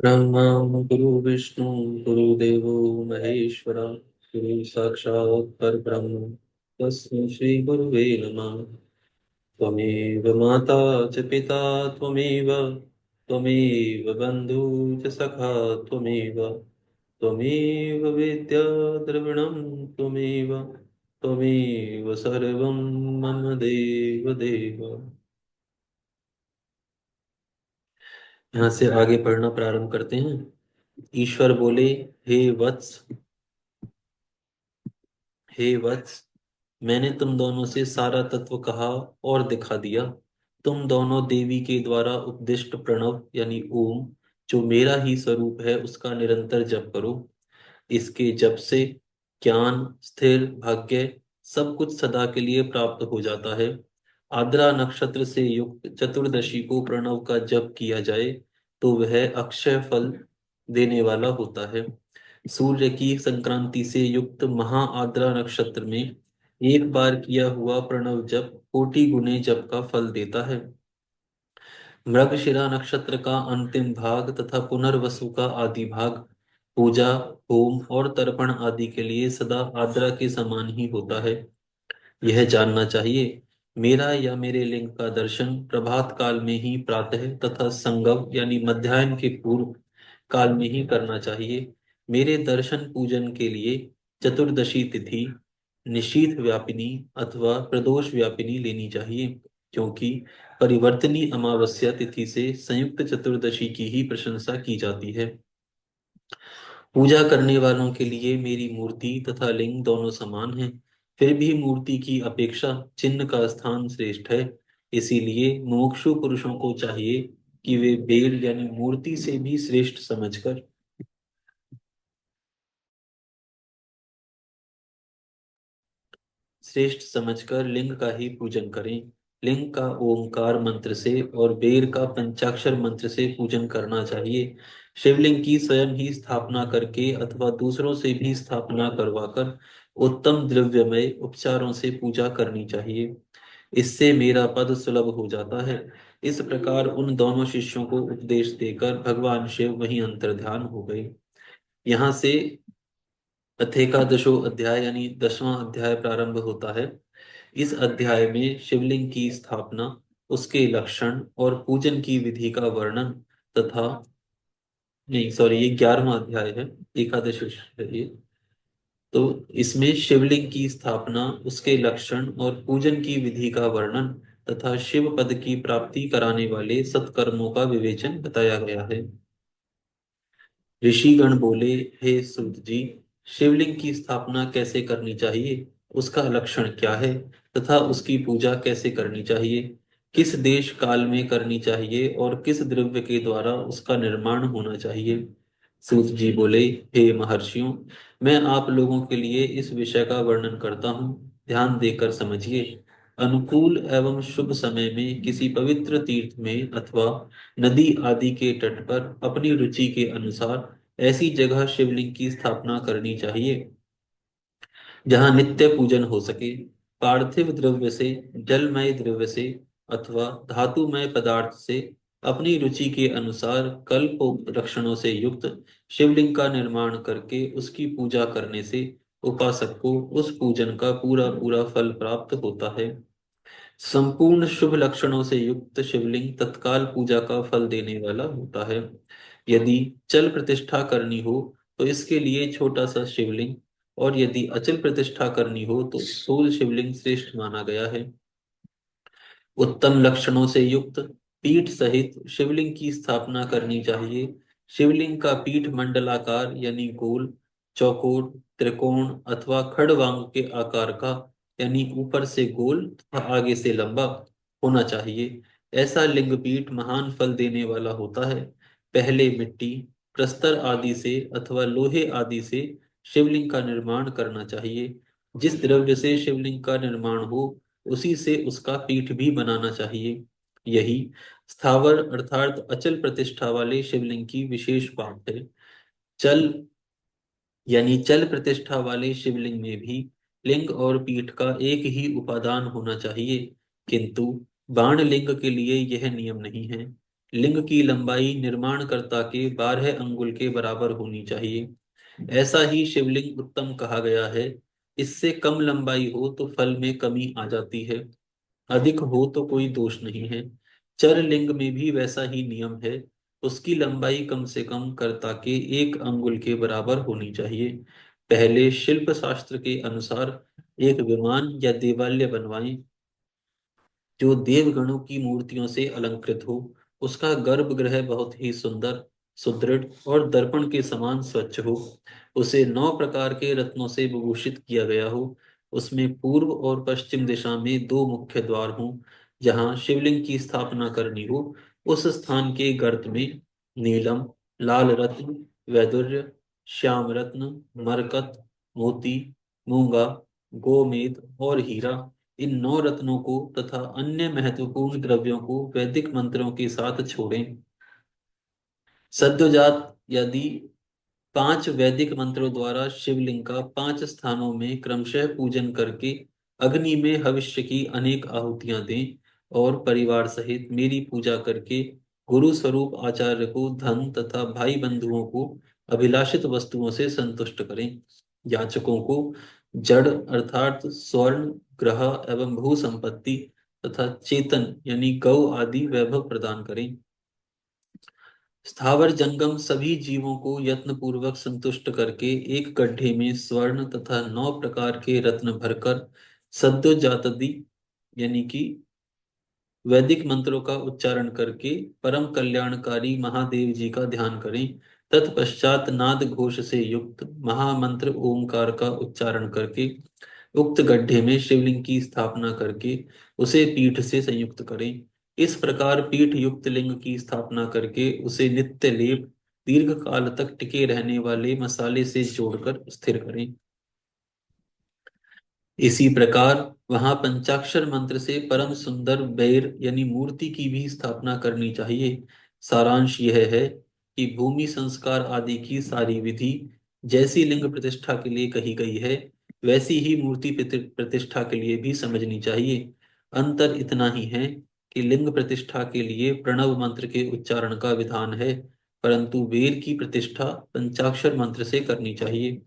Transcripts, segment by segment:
ब्रह्मा गुरु विष्णु गुरुदेवो महेश्वरा गुरु साक्षात् परब्रह्म तस्मै श्री गुरुवे नमः। त्वमेव माता च पिता त्वमेव त्वमेव बन्धु च सखा त्वमेव त्वमेव विद्या द्रविणं त्वमेव त्वमेव सर्वं मम देव देव। यहाँ से आगे पढ़ना प्रारंभ करते हैं। ईश्वर बोले, हे वत्स, हे वत्स, मैंने तुम दोनों से सारा तत्व कहा और दिखा दिया। तुम दोनों देवी के द्वारा उपदिष्ट प्रणव यानी ओम, जो मेरा ही स्वरूप है, उसका निरंतर जप करो। इसके जप से ज्ञान, स्थिर भाग्य, सब कुछ सदा के लिए प्राप्त हो जाता है। आद्रा नक्षत्र से युक्त चतुर्दशी को प्रणव का जप किया जाए तो वह अक्षय फल देने वाला होता है। सूर्य की संक्रांति से युक्त महा आद्रा नक्षत्र में एक बार किया हुआ प्रणव जप कोटि गुने जप का फल देता है। मृगशिरा नक्षत्र का अंतिम भाग तथा पुनर्वसु का आदि भाग पूजा, होम और तर्पण आदि के लिए सदा आद्रा के समान ही होता है। यह जानना चाहिए, मेरा या मेरे लिंग का दर्शन प्रभात काल में ही प्रातः तथा संगम यानी मध्याह्न के पूर्व काल में ही करना चाहिए। मेरे दर्शन पूजन के लिए चतुर्दशी तिथि निशीथ व्यापिनी अथवा प्रदोष व्यापिनी लेनी चाहिए, क्योंकि परिवर्तनी अमावस्या तिथि से संयुक्त चतुर्दशी की ही प्रशंसा की जाती है। पूजा करने वालों के लिए मेरी मूर्ति तथा लिंग दोनों समान हैं। फिर भी मूर्ति की अपेक्षा चिन्ह का स्थान श्रेष्ठ है। इसीलिए मुमुक्षु पुरुषों को चाहिए कि वे बेल यानी मूर्ति से भी श्रेष्ठ समझकर लिंग का ही पूजन करें। लिंग का ओमकार मंत्र से और बेर का पंचाक्षर मंत्र से पूजन करना चाहिए। शिवलिंग की स्वयं ही स्थापना करके अथवा दूसरों से भी स्थापना करवाकर उत्तम द्रव्यमय उपचारों से पूजा करनी चाहिए। इससे मेरा पद सुलभ हो जाता है। इस प्रकार उन दोनों शिष्यों को उपदेश देकर भगवान शिव वहीं अंतर्ध्यान हो गए। यहाँ से अथेकादशो अध्याय यानी 10वां अध्याय प्रारंभ होता है। इस अध्याय में शिवलिंग की स्थापना, उसके लक्षण और पूजन की विधि का वर्णन तथा नहीं सॉरी ये 11वां अध्याय है। एकादश है ये। तो इसमें शिवलिंग की स्थापना, उसके लक्षण और पूजन की विधि का वर्णन तथा शिव पद की प्राप्ति कराने वाले सत्कर्मों का विवेचन बताया गया है। ऋषिगण बोले, हे सूत जी, शिवलिंग की स्थापना कैसे करनी चाहिए, उसका लक्षण क्या है तथा उसकी पूजा कैसे करनी चाहिए, किस देश काल में करनी चाहिए और किस द्रव्य के द्वारा उसका निर्माण होना चाहिए। सूत जी बोले, हे महर्षियों, मैं आप लोगों के लिए इस विषय का वर्णन करता हूँ, ध्यान देकर समझिए। अनुकूल एवं शुभ समय में किसी पवित्र तीर्थ में अथवा नदी आदि के तट पर अपनी रुचि के अनुसार ऐसी जगह शिवलिंग की स्थापना करनी चाहिए जहाँ नित्य पूजन हो सके। पार्थिव द्रव्य से, जलमय द्रव्य से अथवा धातुमय पदार्थ से अपनी रुचि के अनुसार कल्प लक्षणों से युक्त शिवलिंग का निर्माण करके उसकी पूजा करने से उपासक को उस पूजन का पूरा पूरा फल प्राप्त होता है। संपूर्ण शुभ लक्षणों से युक्त शिवलिंग तत्काल पूजा का फल देने वाला होता है। यदि चल प्रतिष्ठा करनी हो तो इसके लिए छोटा सा शिवलिंग, और यदि अचल प्रतिष्ठा करनी हो तो स्थूल शिवलिंग श्रेष्ठ माना गया है। उत्तम लक्षणों से युक्त पीठ सहित शिवलिंग की स्थापना करनी चाहिए। शिवलिंग का पीठ मंडलाकार यानी गोल, चौकोर, त्रिकोण अथवा खड़वांग के आकार का यानी ऊपर से गोल तथा आगे से लंबा होना चाहिए। ऐसा लिंग पीठ महान फल देने वाला होता है। पहले मिट्टी, प्रस्तर आदि से अथवा लोहे आदि से शिवलिंग का निर्माण करना चाहिए। जिस द्रव्य से शिवलिंग का निर्माण हो उसी से उसका पीठ भी बनाना चाहिए। यही स्थावर अर्थात अचल प्रतिष्ठा वाले शिवलिंग की विशेष बात है। चल यानी चल प्रतिष्ठा वाले शिवलिंग में भी लिंग और पीठ का एक ही उपादान होना चाहिए, किंतु बाण लिंग के लिए यह नियम नहीं है। लिंग की लंबाई निर्माणकर्ता के 12 अंगुल के बराबर होनी चाहिए। ऐसा ही शिवलिंग उत्तम कहा गया है। इससे कम लंबाई हो तो फल में कमी आ जाती है, अधिक हो तो कोई दोष नहीं है। चर लिंग में भी वैसा ही नियम है। उसकी लंबाई कम से कम कर्ता के 1 अंगुल के बराबर होनी चाहिए। पहले शिल्प शास्त्र के अनुसार एक विमान या देवालय बनवाएं जो देवगणों की मूर्तियों से अलंकृत हो। उसका गर्भगृह बहुत ही सुंदर, सुदृढ़ और दर्पण के समान स्वच्छ हो। उसे 9 प्रकार के रत्नों से विभूषित किया गया हो। उसमें पूर्व और पश्चिम दिशा में 2 मुख्य द्वार हों। जहाँ शिवलिंग की स्थापना करनी हो, उस स्थान के गर्त में नीलम, लाल रत्न, वैदुर्य, श्याम रत्न, मरकत, मोती, मूंगा, गोमेद और हीरा, इन 9 रत्नों को तथा अन्य महत्वपूर्ण द्रव्यों को वैदिक मंत्रों के साथ छोड़ें। सद्योजात यदि 5 वैदिक मंत्रों द्वारा शिवलिंग का 5 स्थानों में क्रमशः पूजन करके अग्नि में हविष्य की अनेक आहुतियां दें और परिवार सहित मेरी पूजा करके गुरु स्वरूप आचार्य को धन तथा भाई बंधुओं को अभिलाषित वस्तुओं से संतुष्ट करें। याचकों को जड़ अर्थात स्वर्ण, ग्रह एवं भू संपत्ति तथा चेतन यानी गौ आदि वैभव प्रदान करें। स्थावर जंगम सभी जीवों को यत्न पूर्वक संतुष्ट करके एक गड्ढे में स्वर्ण तथा 9 प्रकार के रत्न भरकर सद्योजातदि यानी कि वैदिक मंत्रों का उच्चारण करके परम कल्याणकारी महादेव जी का ध्यान करें। तत्पश्चात नाद घोष से युक्त महामंत्र ओमकार का उच्चारण करके उक्त गड्ढे में शिवलिंग की स्थापना करके उसे पीठ से संयुक्त करें। इस प्रकार पीठ युक्त लिंग की स्थापना करके उसे नित्य लेप दीर्घ काल तक टिके रहने वाले मसाले से जोड़कर स्थिर करें। इसी प्रकार वहां पंचाक्षर मंत्र से परम सुंदर बैर यानी मूर्ति की भी स्थापना करनी चाहिए। सारांश यह है कि भूमि संस्कार आदि की सारी विधि जैसी लिंग प्रतिष्ठा के लिए कही गई है, वैसी ही मूर्ति प्रतिष्ठा के लिए भी समझनी चाहिए। अंतर इतना ही है कि लिंग प्रतिष्ठा के लिए प्रणव मंत्र के उच्चारण का विधान है, परंतु वेर की प्रतिष्ठा पंचाक्षर मंत्र से करनी चाहिए।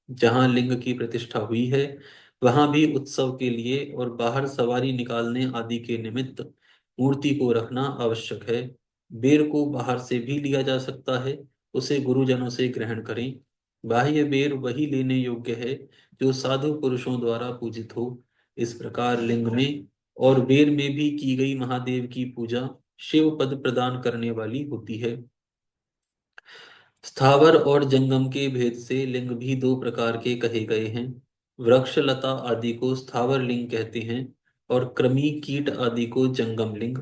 जहां लिंग की प्रतिष्ठा हुई है, वहां भी उत्सव के लिए और बाहर सवारी निकालने आदि के निमित्त मूर्ति को रखना आवश्यक है। बेर को बाहर से भी लिया जा सकता है, उसे गुरुजनों से ग्रहण करें। बाह्य बेर वही लेने योग्य है जो साधु पुरुषों द्वारा पूजित हो। इस प्रकार लिंग में और बेर में भी की गई महादेव की पूजा शिव पद प्रदान करने वाली होती है। स्थावर और जंगम के भेद से लिंग भी 2 प्रकार के कहे गए हैं। वृक्ष लता आदि को स्थावर लिंग कहते हैं और कृमि कीट आदि को जंगम लिंग।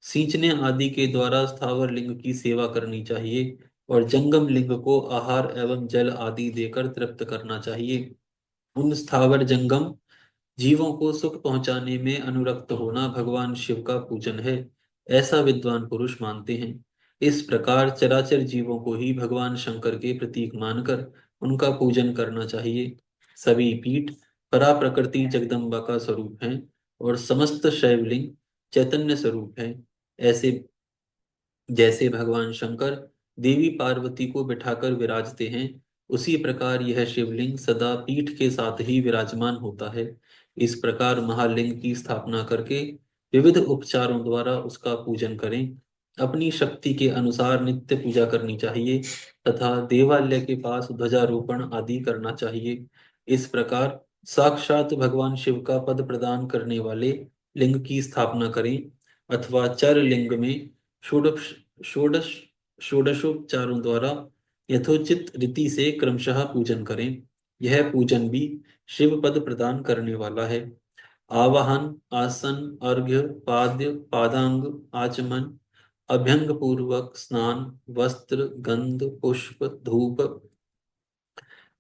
सींचने आदि के द्वारा स्थावर लिंग की सेवा करनी चाहिए और जंगम लिंग को आहार एवं जल आदि देकर तृप्त करना चाहिए। उन स्थावर जंगम जीवों को सुख पहुंचाने में अनुरक्त होना भगवान शिव का पूजन है, ऐसा विद्वान पुरुष मानते हैं। इस प्रकार चराचर जीवों को ही भगवान शंकर के प्रतीक मानकर उनका पूजन करना चाहिए। सभी पीठ परा प्रकृति जगदम्बा का स्वरूप हैं और समस्त शैवलिंग चैतन्य स्वरूप हैं। ऐसे जैसे भगवान शंकर देवी पार्वती को बिठाकर विराजते हैं, उसी प्रकार यह शिवलिंग सदा पीठ के साथ ही विराजमान होता है। इस प्रकार महालिंग की स्थापना करके विविध उपचारों द्वारा उसका पूजन करें। अपनी शक्ति के अनुसार नित्य पूजा करनी चाहिए तथा देवालय के पास ध्वजारोपण आदि करना चाहिए। इस प्रकार साक्षात भगवान शिव का पद प्रदान करने वाले लिंग की स्थापना करें अथवा चर लिंग में षोडश षोडश षोडशोपचारों द्वारा यथोचित रीति से क्रमशः पूजन करें। यह पूजन भी शिव पद प्रदान करने वाला है। आवाहन, आसन, अर्घ्य, पाद्य, पादांग, आचमन, अभ्यंग पूर्वक स्नान, वस्त्र, गंध, पुष्प, धूप,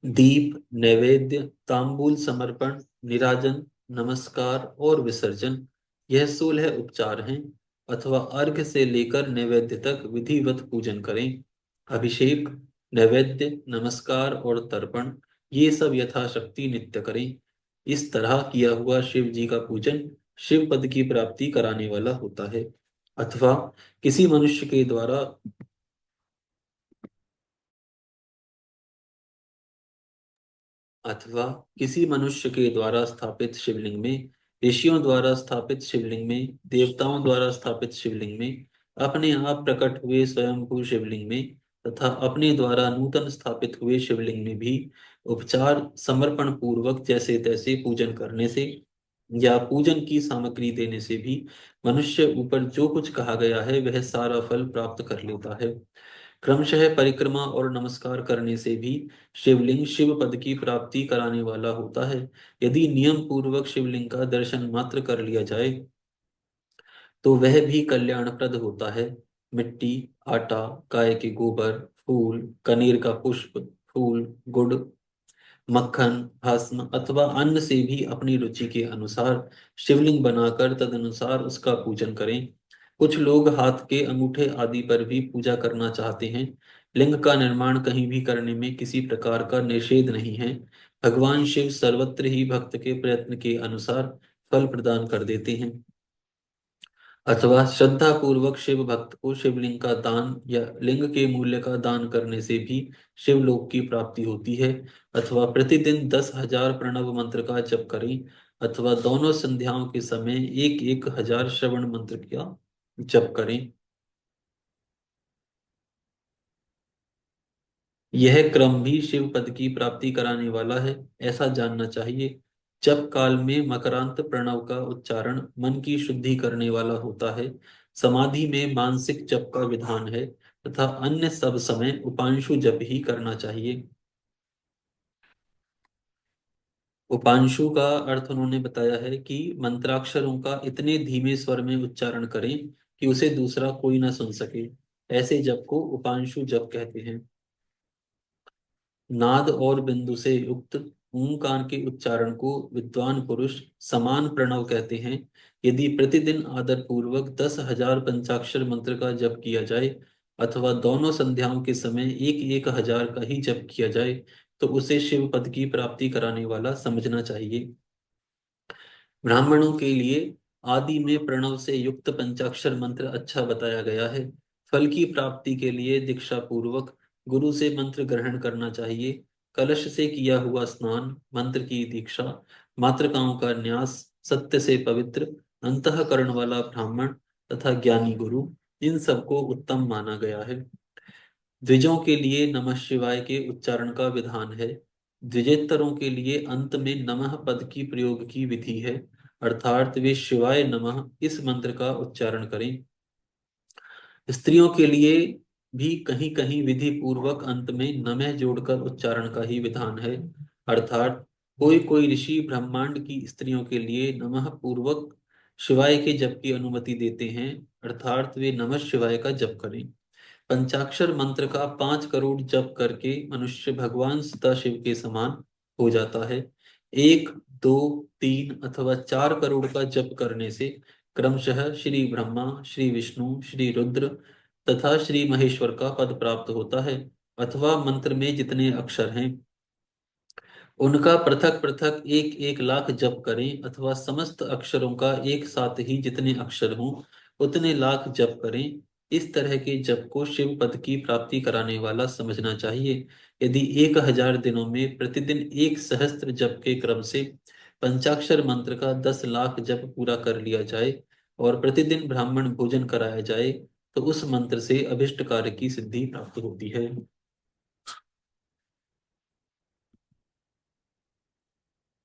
दीप, नैवेद्य, तांबूल समर्पण, निराजन, नमस्कार और विसर्जन, यह 16 उपचार हैं। अथवा अर्घ्य से लेकर नैवेद्य तक विधिवत पूजन करें। अभिषेक, नैवेद्य, नमस्कार और तर्पण, ये सब यथाशक्ति नित्य करें। इस तरह किया हुआ शिव जी का पूजन शिव पद की प्राप्ति कराने वाला होता है। अथवा किसी मनुष्य के द्वारा अथवा किसी मनुष्य के द्वारा स्थापित शिवलिंग में, ऋषियों द्वारा स्थापित शिवलिंग में, देवताओं द्वारा स्थापित शिवलिंग में, अपने आप प्रकट हुए स्वयंभू शिवलिंग में तथा अपने द्वारा नूतन स्थापित हुए शिवलिंग में भी उपचार समर्पण पूर्वक जैसे तैसे पूजन करने से या पूजन की सामग्री देने से भी मनुष्य ऊपर जो कुछ कहा गया है वह सारा फल प्राप्त कर लेता है। क्रमशः परिक्रमा और नमस्कार करने से भी शिवलिंग शिव पद की प्राप्ति कराने वाला होता है। यदि नियम पूर्वक शिवलिंग का दर्शन मात्र कर लिया जाए तो वह भी कल्याणप्रद होता है। मिट्टी, आटा, गाय के गोबर, फूल, कनेर का पुष्प, फूल, गुड़, मक्खन, भस्म अथवा अन्न से भी अपनी रुचि के अनुसार शिवलिंग बनाकर तदनुसार उसका पूजन करें। कुछ लोग हाथ के अंगूठे आदि पर भी पूजा करना चाहते हैं। लिंग का निर्माण कहीं भी करने में किसी प्रकार का निषेध नहीं है। भगवान शिव सर्वत्र ही भक्त के प्रयत्न के अनुसार फल प्रदान कर देते हैं। अथवा श्रद्धा पूर्वक शिव भक्त को शिवलिंग का दान या लिंग के मूल्य का दान करने से भी शिवलोक की प्राप्ति होती है। अथवा प्रतिदिन 10,000 प्रणव मंत्र का जप करें अथवा दोनों संध्याओं के समय 1,000 श्रवण मंत्र का जप करें। यह क्रम भी शिव पद की प्राप्ति कराने वाला है, ऐसा जानना चाहिए। जप काल में मकरांत प्रणव का उच्चारण मन की शुद्धि करने वाला होता है। समाधि में मानसिक जप का विधान है तथा अन्य सब समय उपांशु जप ही करना चाहिए। उपांशु का अर्थ उन्होंने बताया है कि मंत्राक्षरों का इतने धीमे स्वर में उच्चारण करें कि उसे दूसरा कोई ना सुन सके। ऐसे जप को उपांशु जप कहते हैं। नाद और बिंदु से युक्त ओंकार के उच्चारण को विद्वान पुरुष समान प्रणव कहते हैं। यदि प्रतिदिन आदर पूर्वक 10,000 पंचाक्षर मंत्र का जप किया जाए अथवा दोनों संध्याओं के समय 1,000 का ही जप किया जाए तो उसे शिव पद की प्राप्ति कराने वाला समझना चाहिए। ब्राह्मणों के लिए आदि में प्रणव से युक्त पंचाक्षर मंत्र अच्छा बताया गया है। फल की प्राप्ति के लिए दीक्षा पूर्वक गुरु से मंत्र ग्रहण करना चाहिए। कलश से किया हुआ स्नान, मंत्र की दीक्षा, मातृकाओं का न्यास, सत्य से पवित्र अंतःकरण वाला ब्राह्मण तथा ज्ञानी गुरु, इन सबको उत्तम माना गया है। द्विजों के लिए नमः शिवाय के उच्चारण का विधान है। द्विजेतरों के लिए अंत में नमः पद की प्रयोग की विधि है, अर्थात वे शिवाय नमः इस मंत्र का उच्चारण करें। स्त्रियों के लिए भी कहीं कहीं विधि पूर्वक अंत में नमः जोड़कर उच्चारण का ही विधान है, अर्थात कोई कोई ऋषि ब्रह्मांड की स्त्रियों के लिए नमः पूर्वक शिवाय के जप की अनुमति देते हैं, अर्थात वे नमः शिवाय का जप करें। पंचाक्षर मंत्र का 5 करोड़ जप करके मनुष्य भगवान सदाशिव के समान हो जाता है। 1, 2, 3 अथवा 4 करोड़ का जप करने से क्रमशः श्री ब्रह्मा, श्री विष्णु, श्री रुद्र तथा श्री महेश्वर का पद प्राप्त होता है। अथवा मंत्र में जितने अक्षर हैं उनका पृथक पृथक 1,1 लाख जप करें अथवा समस्त अक्षरों का एक साथ ही जितने अक्षर हों उतने लाख जप करें। इस तरह के जप को शिव पद की प्राप्ति कराने वाला समझना चाहिए। यदि 1,000 दिनों में प्रतिदिन 1 सहस्त्र जप के क्रम से पंचाक्षर मंत्र का 10 लाख जप पूरा कर लिया जाए और प्रतिदिन ब्राह्मण भोजन कराया जाए तो उस मंत्र से अभिष्ट कार्य की सिद्धि प्राप्त होती है।